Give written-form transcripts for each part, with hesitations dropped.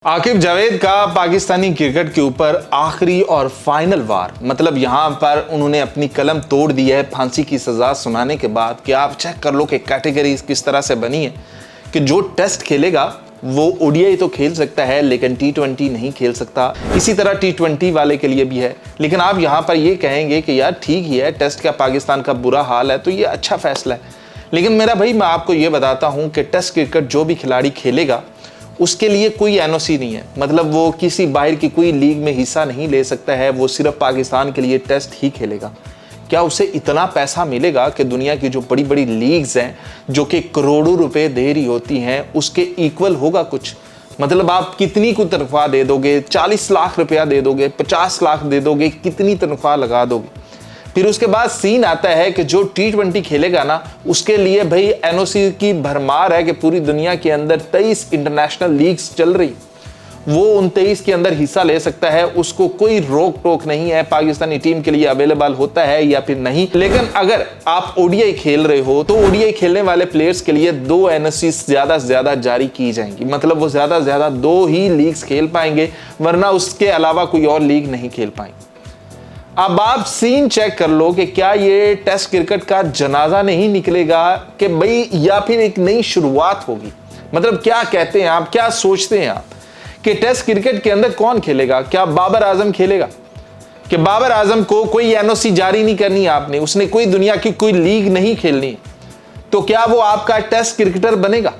आकिब जावेद का पाकिस्तानी क्रिकेट के ऊपर आखिरी और फाइनल वार, मतलब यहां पर उन्होंने अपनी कलम तोड़ दी है फांसी की सजा सुनाने के बाद। कि आप चेक कर लो कि कैटेगरी किस तरह से बनी है कि जो टेस्ट खेलेगा वो ओडीआई तो खेल सकता है लेकिन टी20 नहीं खेल सकता। इसी तरह टी20 वाले के लिए भी है। लेकिन आप यहां पर ये कहेंगे कि यार ठीक ही है, टेस्ट का पाकिस्तान का बुरा हाल है तो ये अच्छा फैसला है। लेकिन मेरा भाई, मैं आपको ये बताता हूं कि टेस्ट क्रिकेट जो भी खिलाड़ी खेलेगा उसके लिए कोई एनओसी नहीं है, मतलब वो किसी बाहर की कोई लीग में हिस्सा नहीं ले सकता है, वो सिर्फ पाकिस्तान के लिए टेस्ट ही खेलेगा। क्या उसे इतना पैसा मिलेगा कि दुनिया की जो बड़ी बड़ी लीग्स हैं जो कि करोड़ों रुपए दे रही होती हैं उसके इक्वल होगा कुछ? मतलब आप कितनी को तनख्वाह दे दोगे? 40 लाख रुपया दे दोगे, 50 लाख दे दोगे, कितनी तनख्वाह लगा दोगे? फिर उसके बाद सीन आता है कि जो टी20 खेलेगा ना उसके लिए भाई एनओसी की भरमार है कि पूरी दुनिया के अंदर 23 इंटरनेशनल लीग्स चल रही, वो उन 23 के अंदर हिस्सा ले सकता है, उसको कोई रोक टोक नहीं है। पाकिस्तानी टीम के लिए अवेलेबल होता है या फिर नहीं। लेकिन अगर आप ओडीआई खेल रहे हो तो ओडीआई खेलने वाले प्लेयर्स के लिए 2 एनओसी ज्यादा से ज्यादा जारी की जाएंगी, मतलब वो ज्यादा से ज्यादा 2 ही लीग्स खेल पाएंगे, वरना उसके अलावा कोई और लीग नहीं खेल पाएंगे। अब आप सीन चेक कर लो कि क्या ये टेस्ट क्रिकेट का जनाजा नहीं निकलेगा कि भाई, या फिर एक नई शुरुआत होगी? मतलब क्या कहते हैं आप, क्या सोचते हैं आप कि टेस्ट क्रिकेट के अंदर कौन खेलेगा? क्या बाबर आजम खेलेगा? कि बाबर आजम को कोई एनओसी जारी नहीं करनी आपने, उसने कोई दुनिया की कोई लीग नहीं खेलनी, तो क्या वो आपका टेस्ट क्रिकेटर बनेगा?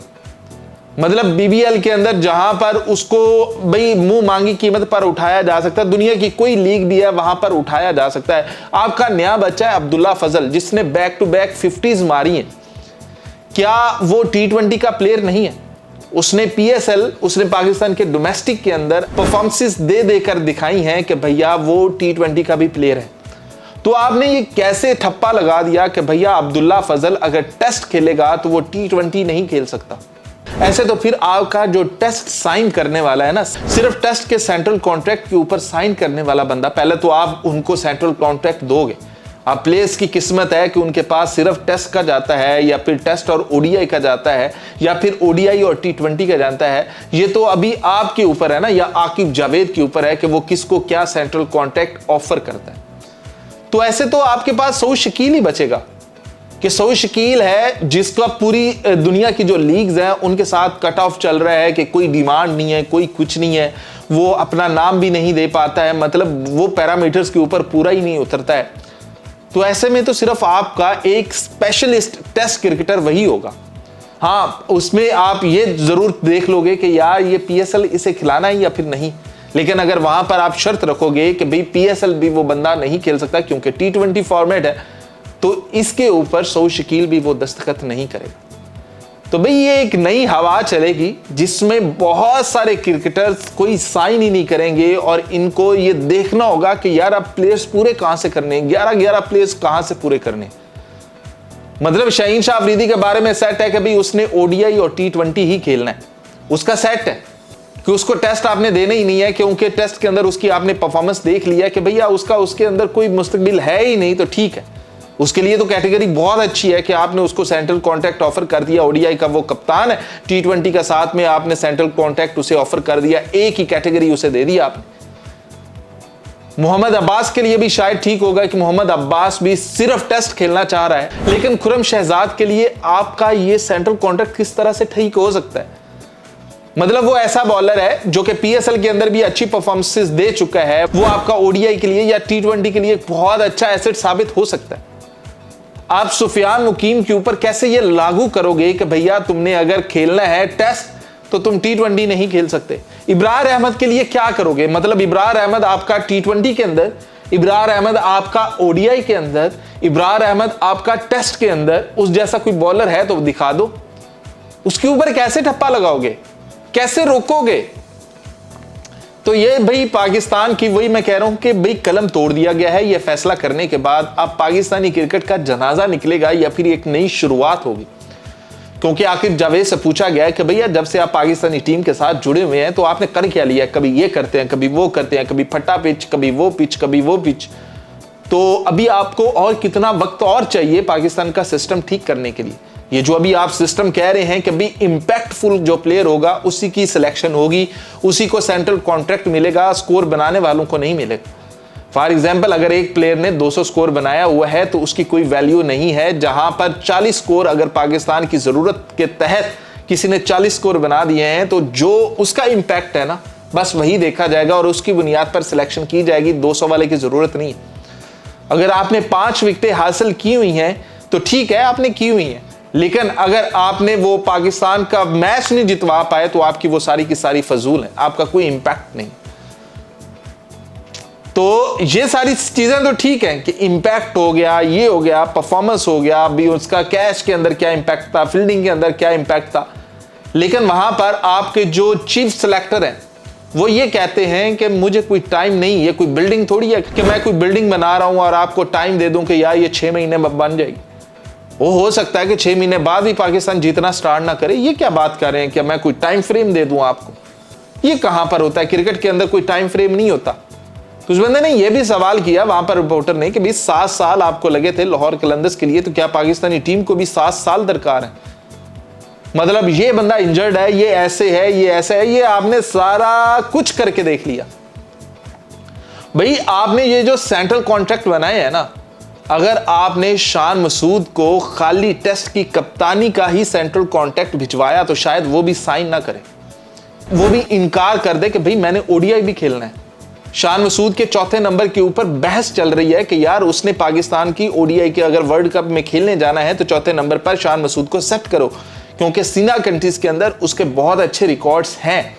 मतलब बीबीएल के अंदर जहां पर उसको भाई मुंह मांगी कीमत पर उठाया जा सकता है, दुनिया की कोई लीग भी है वहां पर उठाया जा सकता है। आपका नया बच्चा है अब्दुल्ला फजल, जिसने बैक टू बैक 50s मारी हैं, क्या वो टी20 का प्लेयर नहीं है? उसने पीएसएल, उसने पाकिस्तान के डोमेस्टिक के अंदर परफॉर्मेंसेस दे देकर दिखाई हैं कि भैया वो टी20 का भी प्लेयर है। तो आपने ये कैसे ठप्पा लगा दिया कि भैया अब्दुल्ला फजल अगर टेस्ट खेलेगा तो वो टी20 नहीं खेल सकता? ऐसे तो फिर आपका जो टेस्ट साइन करने वाला है ना, सिर्फ टेस्ट के सेंट्रल कॉन्ट्रैक्ट के ऊपर साइन करने वाला बंदा, पहले तो आप उनको सेंट्रल कॉन्ट्रैक्ट दोगे। अब प्लेयर्स की किस्मत है कि उनके पास सिर्फ टेस्ट का जाता है या फिर टेस्ट और ओडीआई का जाता है या फिर ओडीआई और टी20 का जाता है। ये तो अभी आपके ऊपर है ना, या आकिब जावेद के ऊपर है कि वो किसको क्या सेंट्रल कॉन्ट्रैक्ट ऑफर करता है। तो ऐसे तो आपके पास सऊद शकील ही बचेगा कि सऊद शकील है जिसका पूरी दुनिया की जो लीग्स हैं उनके साथ कट ऑफ चल रहा है कि कोई डिमांड नहीं है, कोई कुछ नहीं है, वो अपना नाम भी नहीं दे पाता है, मतलब वो पैरामीटर्स के ऊपर पूरा ही नहीं उतरता है। तो ऐसे में तो सिर्फ आपका एक स्पेशलिस्ट टेस्ट क्रिकेटर वही होगा। हाँ, उसमें आप ये जरूर देख लोगे कि यार ये पीएसएल इसे खिलाना है या फिर नहीं। लेकिन अगर वहां पर आप शर्त रखोगे कि भाई पीएसएल भी वो बंदा नहीं खेल सकता क्योंकि टी20 फॉर्मेट है, तो इसके ऊपर सऊद शकील भी वो दस्तखत नहीं करेगा। तो भाई ये एक नई हवा चलेगी जिसमें बहुत सारे क्रिकेटर्स कोई साइन ही नहीं करेंगे और इनको ये देखना होगा कि यार अब प्लेयर्स पूरे कहां से करने, 11-11 प्लेयर्स कहां से पूरे करने। मतलब शाहीन शाह अफरीदी के बारे में सेट है कि भाई उसने ओडीआई और टी20 ही खेलना है, उसका सेट है कि उसको टेस्ट आपने देना ही नहीं है, क्योंकि टेस्ट के अंदर उसकी आपने परफॉर्मेंस देख लिया कि भैया उसका उसके अंदर कोई मुस्तकबिल है ही नहीं, तो ठीक है, उसके लिए तो कैटेगरी बहुत अच्छी है कि आपने उसको सेंट्रल कॉन्ट्रैक्ट ऑफर कर दिया। ओडीआई का वो कप्तान है, टी20 का साथ में आपने सेंट्रल कॉन्ट्रैक्ट उसे ऑफर कर दिया, एक ही कैटेगरी उसे दे दी आपने। मोहम्मद अब्बास के लिए भी शायद ठीक होगा कि मोहम्मद अब्बास भी सिर्फ टेस्ट खेलना चाह रहा है, लेकिन खुरम शहजाद के लिए आपका ये सेंट्रल कॉन्ट्रैक्ट किस तरह से ठीक हो सकता है? मतलब वो ऐसा बॉलर है जो कि पीएसएल के अंदर भी अच्छी परफॉर्मेंसेस दे चुका है, वो आपका ओडीआई के लिए या टी20 के लिए बहुत अच्छा एसेट साबित हो सकता है। आप सुफियान मुकीम के ऊपर कैसे ये लागू करोगे कि भैया तुमने अगर खेलना है टेस्ट तो तुम टी20 नहीं खेल सकते? इब्रार अहमद के लिए क्या करोगे? मतलब इब्रार अहमद आपका टी20 के अंदर, इब्रार अहमद आपका ओडीआई के अंदर, इब्रार अहमद आपका टेस्ट के अंदर, उस जैसा कोई बॉलर है तो दिखा दो। उसके ऊपर कैसे ठप्पा लगाओगे, कैसे रोकोगे? तो ये भाई पाकिस्तान की, वही मैं कह रहा हूं कि भाई कलम तोड़ दिया गया है। ये फैसला करने के बाद अब पाकिस्तानी क्रिकेट का जनाजा निकलेगा या फिर एक नई शुरुआत होगी? क्योंकि आकिब जावेद से पूछा गया है कि भैया जब से आप पाकिस्तानी टीम के साथ जुड़े हुए हैं तो आपने कर क्या लिया? कभी ये करते हैं, कभी वो करते हैं, कभी फट्टा पिच, कभी वो पिच, कभी वो पिच। तो अभी आपको और कितना वक्त और चाहिए पाकिस्तान का सिस्टम ठीक करने के लिए? ये जो अभी आप सिस्टम कह रहे हैं कि भाई इंपैक्टफुल जो प्लेयर होगा उसी की सिलेक्शन होगी, उसी को सेंट्रल कॉन्ट्रैक्ट मिलेगा, स्कोर बनाने वालों को नहीं मिलेगा। फॉर एग्जाम्पल, अगर एक प्लेयर ने 200 स्कोर बनाया हुआ है तो उसकी कोई वैल्यू नहीं है। जहां पर 40 स्कोर अगर पाकिस्तान की जरूरत के तहत किसी ने 40 स्कोर बना दिए हैं तो जो उसका इंपैक्ट है ना, बस वही देखा जाएगा और उसकी बुनियाद पर सिलेक्शन की जाएगी। 200 वाले की जरूरत नहीं। अगर आपने 5 विकेटें हासिल की हुई हैं तो ठीक है, आपने की हुई हैं, लेकिन अगर आपने वो पाकिस्तान का मैच नहीं जितवा पाए तो आपकी वो सारी की सारी फजूल है, आपका कोई इंपैक्ट नहीं। तो ये सारी चीजें तो ठीक है कि इंपैक्ट हो गया, ये हो गया, परफॉर्मेंस हो गया, अभी उसका कैच के अंदर क्या इंपैक्ट था, फील्डिंग के अंदर क्या इंपैक्ट था, लेकिन वहां पर आपके जो चीफ सिलेक्टर हैं वो ये कहते हैं कि मुझे कोई टाइम नहीं है। कोई बिल्डिंग थोड़ी है कि मैं कोई बिल्डिंग बना रहा हूं और आपको टाइम दे दूं कि यार ये 6 महीने में बन जाएगी। वो हो सकता है कि 6 महीने बाद ही पाकिस्तान जीतना स्टार्ट ना करे। ये क्या बात कर रहे हैं कि मैं कोई टाइम फ्रेम दे दूं आपको? ये कहां पर होता है? क्रिकेट के अंदर कोई टाइम फ्रेम नहीं होता। तो उस बंदे ने यह भी सवाल किया वहां पर रिपोर्टर ने कि भाई 7 साल आपको लगे थे लाहौर कलंदर्स के लिए, तो क्या पाकिस्तानी टीम को भी 7 साल दरकार है? मतलब ये बंदा इंजर्ड है, ये ऐसे है, ये ऐसा है, ये आपने सारा कुछ करके देख लिया। भाई आपने ये जो सेंट्रल कॉन्ट्रैक्ट बनाए हैं ना, अगर आपने शान मसूद को खाली टेस्ट की कप्तानी का ही सेंट्रल कॉन्ट्रैक्ट भिजवाया तो शायद वो भी साइन ना करे, वो भी इनकार कर दे कि भाई मैंने ओडीआई भी खेलना है। शान मसूद के चौथे नंबर के ऊपर बहस चल रही है कि यार उसने पाकिस्तान की ओडीआई के अगर वर्ल्ड कप में खेलने जाना है तो चौथे नंबर पर शान मसूद को सेट करो, क्योंकि सीना कंट्रीज के अंदर उसके बहुत अच्छे रिकॉर्ड्स हैं।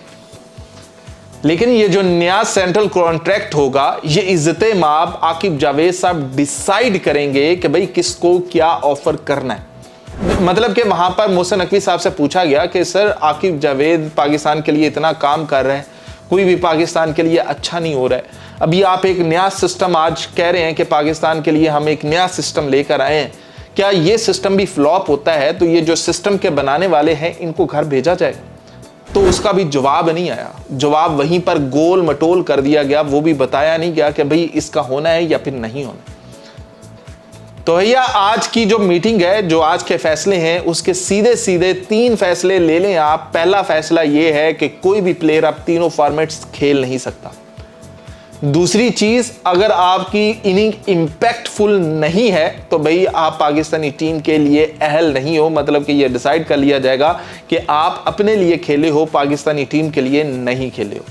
लेकिन ये जो नया सेंट्रल कॉन्ट्रैक्ट होगा, ये इज्जत माब आकिब जावेद साहब डिसाइड करेंगे कि भाई किसको क्या ऑफर करना है। मतलब कि वहां पर मोहसिन नकवी साहब से पूछा गया कि सर आकिब जावेद पाकिस्तान के लिए इतना काम कर रहे हैं, कोई भी पाकिस्तान के लिए अच्छा नहीं हो रहा है। अभी आप एक नया सिस्टम आज कह रहे हैं कि पाकिस्तान के लिए हम एक नया सिस्टम लेकर आए हैं, क्या ये सिस्टम भी फ्लॉप होता है तो ये जो सिस्टम के बनाने वाले हैं इनको घर भेजा जाए? तो उसका भी जवाब नहीं आया। जवाब वहीं पर गोल मटोल कर दिया गया, वो भी बताया नहीं गया कि भाई इसका होना है या फिर नहीं होना। तो भैया आज की जो मीटिंग है, जो आज के फैसले हैं, उसके सीधे सीधे 3 फैसले ले लें आप। पहला फैसला ये है कि कोई भी प्लेयर अब तीनों फॉर्मेट्स खेल नहीं सकता। दूसरी चीज, अगर आपकी इनिंग इंपैक्टफुल नहीं है तो भाई आप पाकिस्तानी टीम के लिए अहल नहीं हो। मतलब कि ये डिसाइड कर लिया जाएगा कि आप अपने लिए खेले हो, पाकिस्तानी टीम के लिए नहीं खेले हो।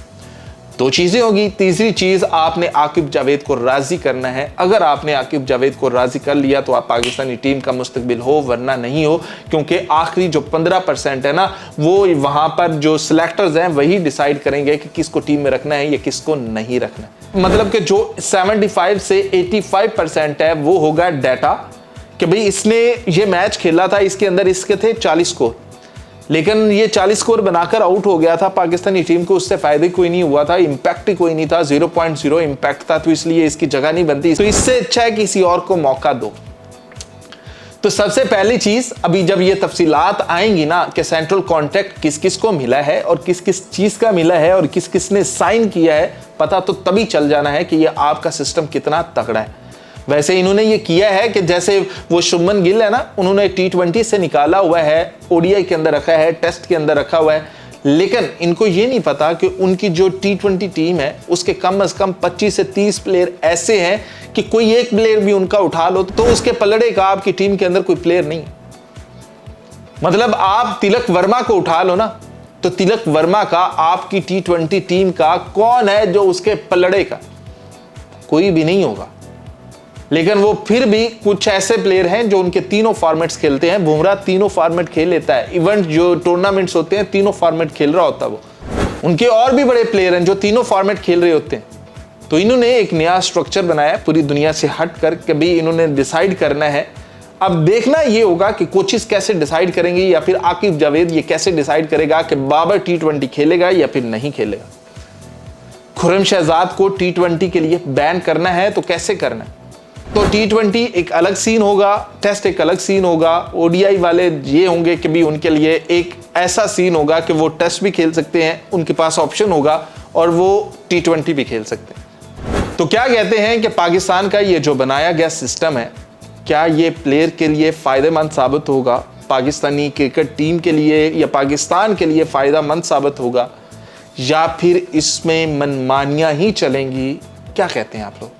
2 चीजें होगी। तीसरी चीज, आपने आकिब जावेद को राजी करना है। अगर आपने आकिब जावेद को राजी कर लिया तो आप पाकिस्तानी टीम का मुस्तकबिल हो, वरना नहीं हो, क्योंकि आखिरी जो 15% है ना, वो वहां पर जो सिलेक्टर्स हैं वही डिसाइड करेंगे कि किसको टीम में रखना है या किसको नहीं रखना है। मतलब कि जो 75 से 85% है वो होगा डाटा कि भाई इसने ये मैच खेला था, इसके अंदर इसके थे 40 स्कोर, लेकिन ये 40 स्कोर बनाकर आउट हो गया था। पाकिस्तानी टीम को उससे फायदे कोई नहीं हुआ था, इंपैक्ट ही कोई नहीं था, 0.0 इंपैक्ट था, तो इसलिए इसकी जगह नहीं बनती। तो इससे अच्छा है किसी और को मौका दो। तो सबसे पहली चीज, अभी जब ये तफसीलात आएंगी ना कि सेंट्रल कॉन्ट्रैक्ट किस किस को मिला है और किस किस चीज का मिला है और किस किस ने साइन किया है, पता तो तभी चल जाना है कि ये आपका सिस्टम कितना तगड़ा है। वैसे इन्होंने ये किया है कि जैसे वो शुभमन गिल है ना, उन्होंने T20 से निकाला हुआ है, ओडीआई के अंदर रखा है, टेस्ट के अंदर रखा हुआ है, लेकिन इनको ये नहीं पता कि उनकी जो T20 टीम है उसके कम से कम 25 से 30 प्लेयर ऐसे हैं कि कोई एक प्लेयर भी उनका उठा लो तो उसके पलड़े का आपकी टीम के अंदर कोई प्लेयर नहीं। मतलब आप तिलक वर्मा को उठा लो ना, तो तिलक वर्मा का आपकी T20 टीम का कौन है जो उसके पलड़े का? कोई भी नहीं होगा। लेकिन वो फिर भी कुछ ऐसे प्लेयर हैं जो उनके तीनों फॉर्मेट्स खेलते हैं। बुमराह तीनों फॉर्मेट खेल लेता है, इवेंट जो टूर्नामेंट्स होते हैं तीनों फॉर्मेट खेल रहा होता है वो। उनके और भी बड़े प्लेयर हैं जो तीनों फॉर्मेट खेल रहे होते हैं। तो इन्होंने एक नया स्ट्रक्चर बनाया पूरी दुनिया से हट कर के भी इन्होंने डिसाइड करना है। अब देखना ये होगा कि कोचेस कैसे डिसाइड करेंगे या फिर आकिब जावेद ये कैसे डिसाइड करेगा कि बाबर T20 खेलेगा या फिर नहीं खेलेगा। खुर्रम शहजाद को T20 के लिए बैन करना है तो कैसे करना है? तो T20 एक अलग सीन होगा, टेस्ट एक अलग सीन होगा। ओडीआई वाले ये होंगे कि भी उनके लिए एक ऐसा सीन होगा कि वो टेस्ट भी खेल सकते हैं, उनके पास ऑप्शन होगा, और वो T20 भी खेल सकते हैं। तो क्या कहते हैं कि पाकिस्तान का ये जो बनाया गया सिस्टम है, क्या ये प्लेयर के लिए फायदेमंद साबित होगा? पाकिस्तानी क्रिकेट टीम के लिए या पाकिस्तान के लिए फ़ायदेमंद साबित होगा, या फिर इसमें मनमानियाँ ही चलेंगी? क्या कहते हैं आप लोग?